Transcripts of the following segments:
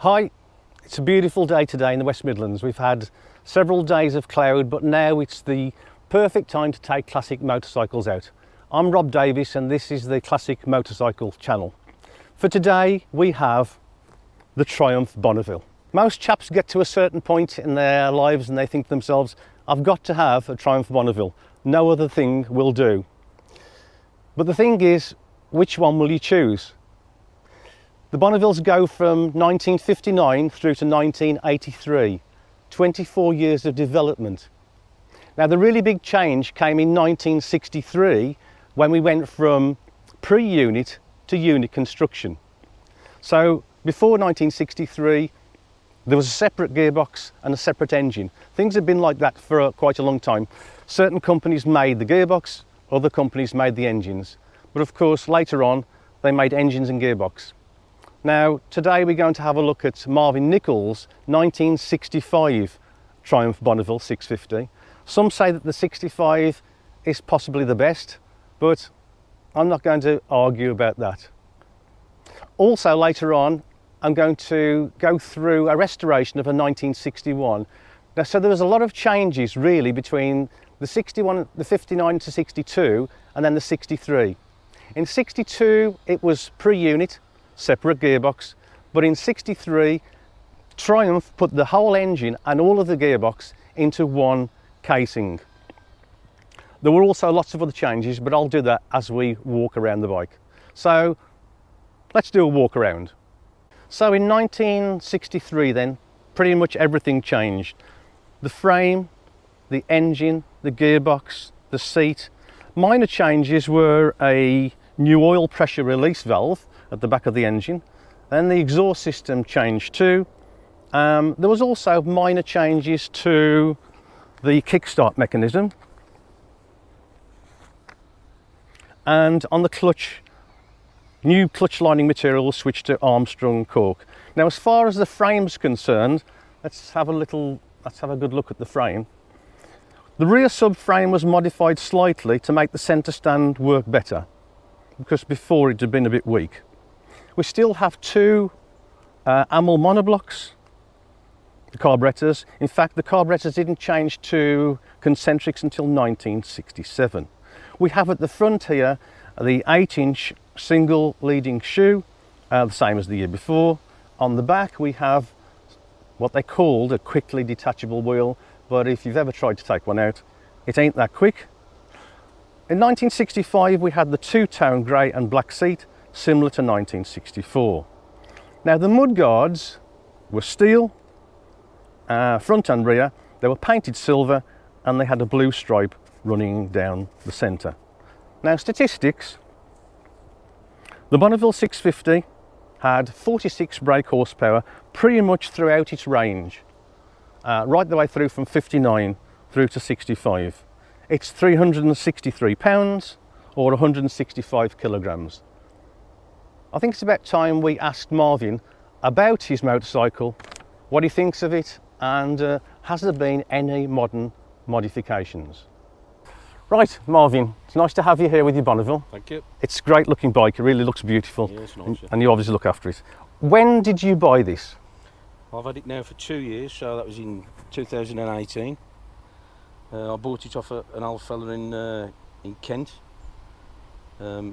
Hi, it's a beautiful day today in the West Midlands. We've had several days of cloud, but now it's the perfect time to take classic motorcycles out. I'm Rob Davies and this is the Classic Motorcycle channel. For today we have the Triumph Bonneville. Most chaps get to a certain point in their lives and they think to themselves, I've got to have a Triumph Bonneville. No other thing will do. But the thing is, which one will you choose? The Bonnevilles go from 1959 through to 1983, 24 years of development. Now the really big change came in 1963 when we went from pre-unit to unit construction. So before 1963 there was a separate gearbox and a separate engine. Things have been like that for quite a long time. Certain companies made the gearbox, other companies made the engines. But of course later on they made engines and gearbox. Now today we're going to have a look at Marvin Nichols' 1965 Triumph Bonneville 650. Some say that the 65 is possibly the best, but I'm not going to argue about that. Also later on I'm going to go through a restoration of a 1961. Now, so there was a lot of changes really between the 61, the 59 to 62 and then the 63. In 62 it was pre-unit, separate gearbox, but in 63 Triumph put the whole engine and all of the gearbox into one casing. There were also lots of other changes, but I'll do that as we walk around the bike. So let's do a walk around. So in 1963 then, pretty much everything changed. The frame, the engine, the gearbox, the seat. Minor changes were a new oil pressure release valve at the back of the engine, and the exhaust system changed too. There was also minor changes to the kickstart mechanism, and on the clutch, new clutch lining material was switched to Armstrong cork. Now as far as the frame's concerned, let's have a good look at the frame. The rear subframe was modified slightly to make the centre stand work better, because before it had been a bit weak. We still have two AML monoblocks, the carburetors. In fact, the carburetors didn't change to concentrics until 1967. We have at the front here the 8-inch single leading shoe, the same as the year before. On the back we have what they called a quickly detachable wheel, but if you've ever tried to take one out, it ain't that quick. In 1965 we had the two-tone grey and black seat, similar to 1964. Now the mudguards were steel, front and rear. They were painted silver and they had a blue stripe running down the centre. Now statistics, the Bonneville 650 had 46 brake horsepower pretty much throughout its range, right the way through from 59 through to 65. It's 363 pounds or 165 kilograms. I think it's about time we asked Marvin about his motorcycle, what he thinks of it, and has there been any modern modifications. Right, Marvin, it's nice to have you here with your Bonneville. Thank you. It's a great looking bike, it really looks beautiful. Yeah, it's nice, and you obviously look after it. When did you buy this? I've had it now for 2 years, so that was in 2018. I bought it off an old fella in Kent. A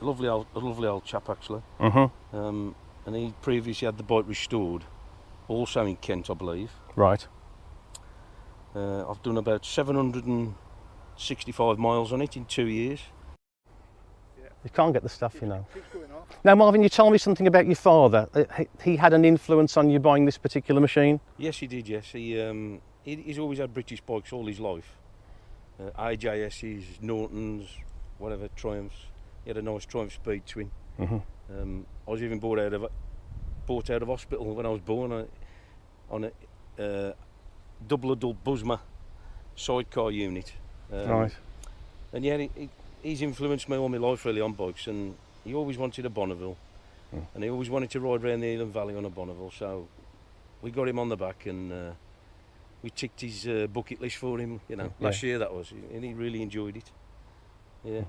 lovely old chap actually. And he previously had the bike restored, also in Kent, I believe. Right. I've done about 765 miles on it in 2 years. You can't get the stuff, you know. Now Marvin, you told me something about your father. He had an influence on you buying this particular machine? Yes, he did, yes. He's always had British bikes all his life. AJS's, Nortons, whatever, Triumphs. He had a nice Triumph Speed Twin. I was even brought out of hospital when I was born on a double Busma sidecar unit. Right. And yeah, he's influenced me all my life really on bikes, and he always wanted a Bonneville. And he always wanted to ride around the Elan Valley on a Bonneville, so we got him on the back and we ticked his bucket list for him, you know, last year that was, and he really enjoyed it. Yeah.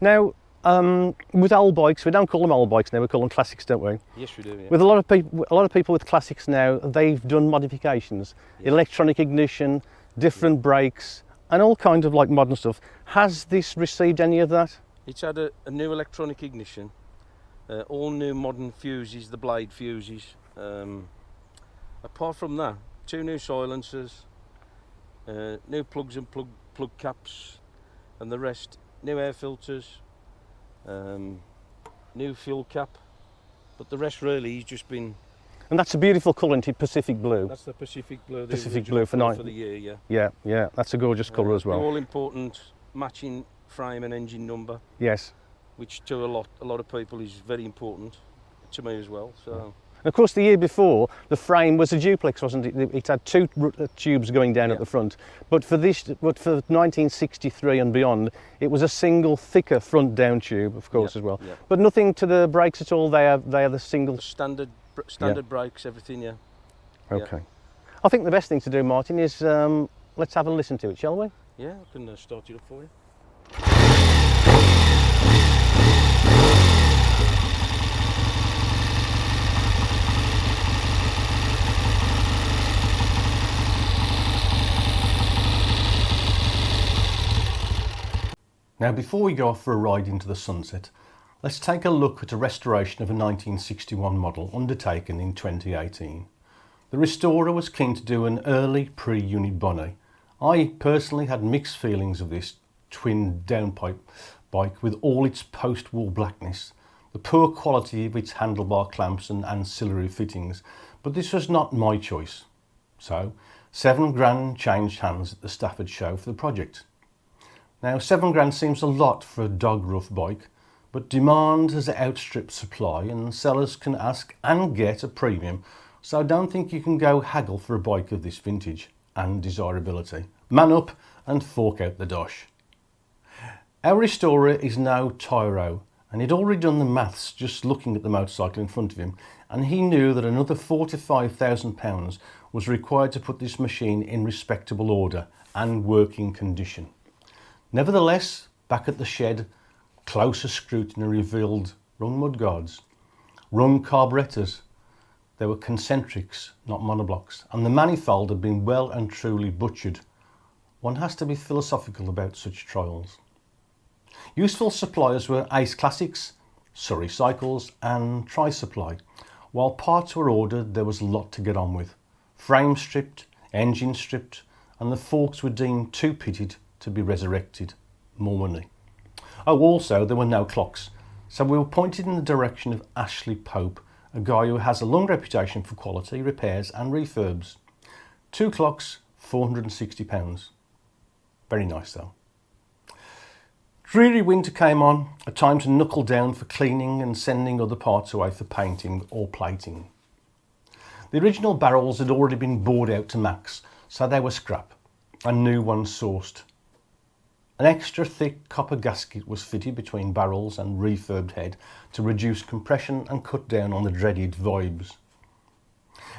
Now, With old bikes, we don't call them old bikes now, we call them classics, don't we? Yes, we do. Yeah. With a lot of people with classics now, they've done modifications, Yes. electronic ignition, different brakes, and all kinds of like modern stuff. Has this received any of that? It's had a new electronic ignition, all new modern fuses, the blade fuses. Apart from that, 2 new silencers, new plugs and plug caps, and the rest new air filters, new fuel cap. But the rest really has just been. And that's a beautiful colour, isn't it? Pacific blue. That's the Pacific blue. The Pacific original blue for colour night. for the year, yeah. Yeah, that's a gorgeous colour as The well. all important matching frame and engine number, Yes. which to a lot of people is very important, to me as well. So And of course, the year before, the frame was a duplex, wasn't it? It had 2 tubes going down at the front. But for 1963 and beyond, it was a single, thicker front down tube, of course, as well. Yeah. But nothing to the brakes at all. They are the single. standard brakes, everything, yeah. Okay. I think the best thing to do, Martin, is let's have a listen to it, shall we? Yeah, I can start it up for you. Now, before we go off for a ride into the sunset, let's take a look at a restoration of a 1961 model undertaken in 2018. The restorer was keen to do an early pre-unit Bonny. I personally had mixed feelings of this twin downpipe bike with all its post-war blackness, the poor quality of its handlebar clamps and ancillary fittings, but this was not my choice. So, £7,000 changed hands at the Stafford show for the project. Now, £7,000 seems a lot for a dog rough bike, but demand has outstripped supply and sellers can ask and get a premium, so I don't think you can go haggle for a bike of this vintage and desirability. Man up and fork out the dosh. Our restorer is now Tyro, and he'd already done the maths just looking at the motorcycle in front of him, and he knew that another £4,000 to £5,000 was required to put this machine in respectable order and working condition. Nevertheless, back at the shed, closer scrutiny revealed rung mudguards, rung carburettors. They were concentrics, not monoblocks, and the manifold had been well and truly butchered. One has to be philosophical about such trials. Useful suppliers were Ace Classics, Surrey Cycles and Tri-Supply. While parts were ordered, there was a lot to get on with. Frame stripped, engine stripped, and the forks were deemed too pitted to be resurrected. More money. Oh, also, there were no clocks, so we were pointed in the direction of Ashley Pope, a guy who has a long reputation for quality, repairs and refurbs. 2 clocks, £460. Very nice though. Dreary winter came on, a time to knuckle down for cleaning and sending other parts away for painting or plating. The original barrels had already been bored out to max, so they were scrap, and new ones sourced. An extra thick copper gasket was fitted between barrels and refurbed head to reduce compression and cut down on the dreaded vibes.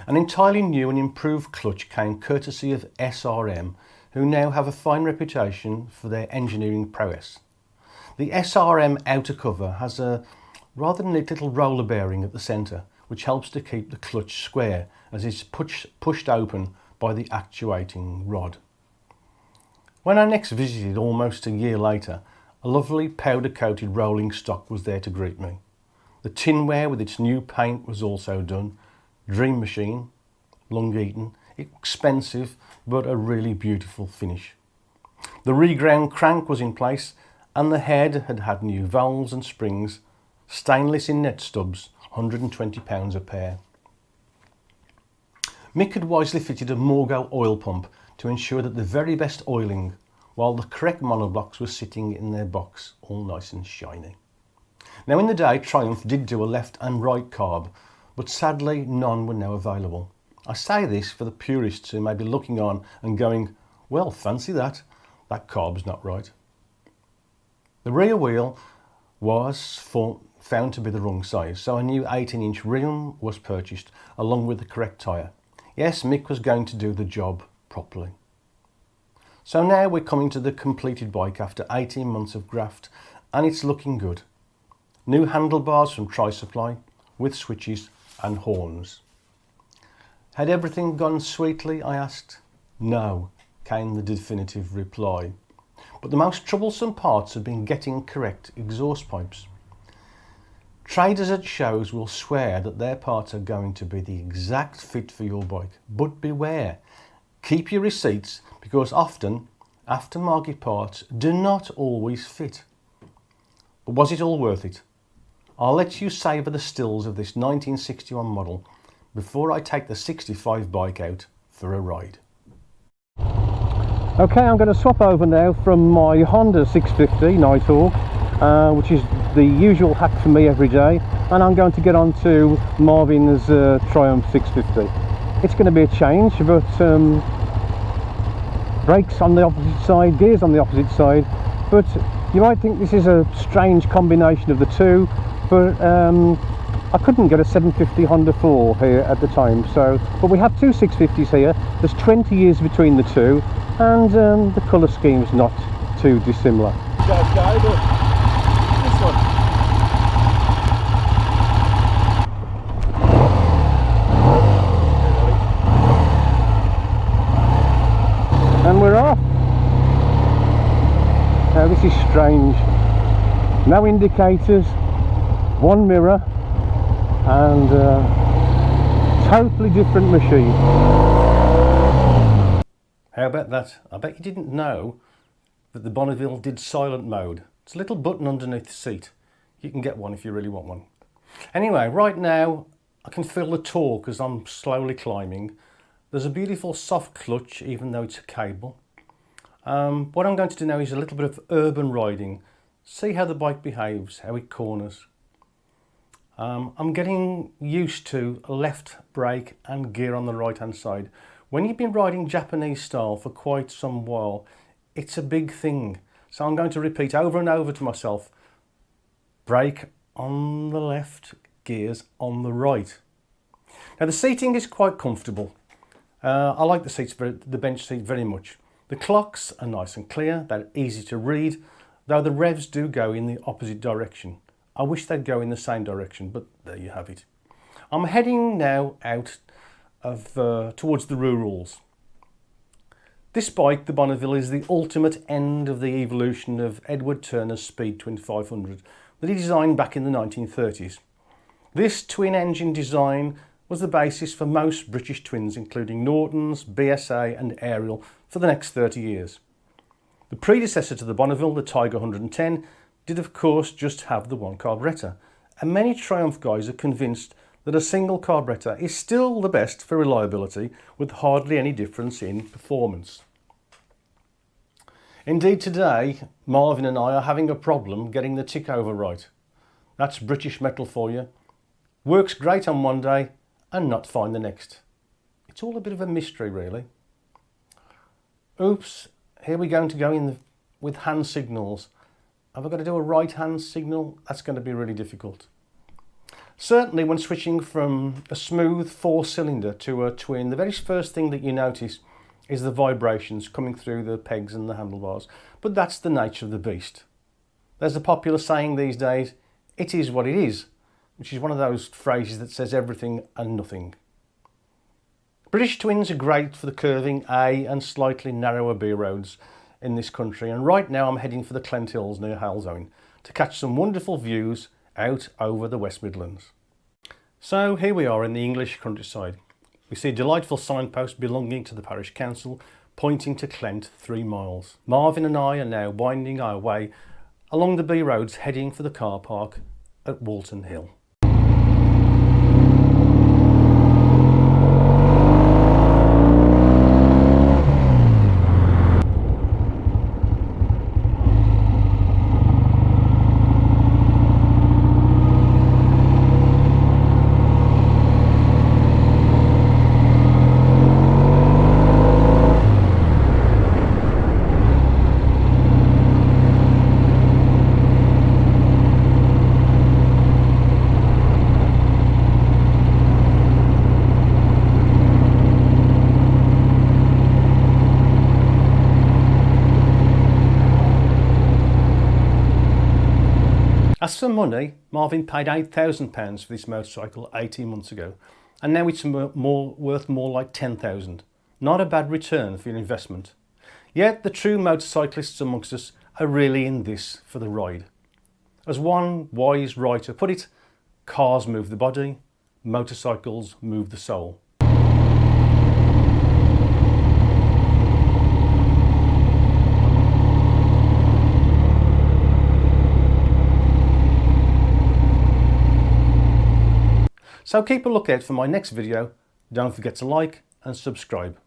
An entirely new and improved clutch came courtesy of SRM, who now have a fine reputation for their engineering prowess. The SRM outer cover has a rather neat little roller bearing at the centre, which helps to keep the clutch square as it's pushed open by the actuating rod. When I next visited almost a year later, a lovely powder-coated rolling stock was there to greet me. The tinware with its new paint was also done. Dream machine, long eaten, expensive, but a really beautiful finish. The reground crank was in place, and the head had had new valves and springs, stainless in net stubs, £120 a pair. Mick had wisely fitted a Morgo oil pump to ensure that the very best oiling, while the correct monoblocks were sitting in their box, all nice and shiny. Now in the day, Triumph did do a left and right carb, but sadly none were now available. I say this for the purists who may be looking on and going, well, fancy that carb's not right. The rear wheel was found to be the wrong size, so a new 18-inch rim was purchased along with the correct tyre. Yes, Mick was going to do the job properly. So now we're coming to the completed bike after 18 months of graft, and it's looking good. new handlebars from Tri-Supply with switches and horns. Had everything gone sweetly, I asked. No, came the definitive reply. But the most troublesome parts have been getting correct exhaust pipes. Traders at shows will swear that their parts are going to be the exact fit for your bike, but beware. Keep your receipts, because often aftermarket parts do not always fit. But was it all worth it? I'll let you savour the stills of this 1961 model before I take the 65 bike out for a ride. Okay, I'm going to swap over now from my Honda 650 Nighthawk, which is the usual hack for me every day, and I'm going to get on to Marvin's Triumph 650. It's going to be a change, but brakes on the opposite side, gears on the opposite side, but you might think this is a strange combination of the two, but I couldn't get a 750 Honda 4 here at the time, but we have two 650s here. There's 20 years between the two, and the colour scheme is not too dissimilar. And we're off. Now this is strange. No indicators, one mirror, and totally different machine. How about that? I bet you didn't know that the Bonneville did silent mode. It's a little button underneath the seat. You can get one if you really want one. Anyway, right now I can feel the torque as I'm slowly climbing. There's a beautiful soft clutch, even though it's a cable. What I'm going to do now is a little bit of urban riding. See how the bike behaves, how it corners. I'm getting used to a left brake and gear on the right hand side. When you've been riding Japanese style for quite some while, it's a big thing. So I'm going to repeat over and over to myself, brake on the left, gears on the right. Now the seating is quite comfortable. I like the bench seat very much. The clocks are nice and clear, they're easy to read, though the revs do go in the opposite direction. I wish they'd go in the same direction, but there you have it. I'm heading now out towards the rurals. This bike, the Bonneville, is the ultimate end of the evolution of Edward Turner's Speed Twin 500 that he designed back in the 1930s. This twin engine design was the basis for most British twins, including Norton's, BSA and Ariel, for the next 30 years. The predecessor to the Bonneville, the Tiger 110, did of course just have the one carburettor, and many Triumph guys are convinced that a single carburettor is still the best for reliability, with hardly any difference in performance. Indeed, today Marvin and I are having a problem getting the tick over right. That's British metal for you. Works great on one day and not fine the next. It's all a bit of a mystery, really. Oops, here we're going to go in with hand signals. Have I got to do a right hand signal? That's going to be really difficult. Certainly when switching from a smooth 4-cylinder to a twin, the very first thing that you notice is the vibrations coming through the pegs and the handlebars. But that's the nature of the beast. There's a popular saying these days, it is what it is, which is one of those phrases that says everything and nothing. British twins are great for the curving A and slightly narrower B roads in this country, and right now I'm heading for the Clent Hills near Halzone to catch some wonderful views out over the West Midlands. So here we are in the English countryside. We see a delightful signpost belonging to the parish council pointing to Clent 3 miles. Marvin and I are now winding our way along the B roads heading for the car park at Walton Hill. some money. Marvin paid £8,000 for this motorcycle 18 months ago, and now it's worth more like 10,000. Not a bad return for your investment. Yet the true motorcyclists amongst us are really in this for the ride. As one wise writer put it, cars move the body, motorcycles move the soul. So keep a lookout for my next video. Don't forget to like and subscribe.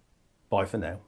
Bye for now.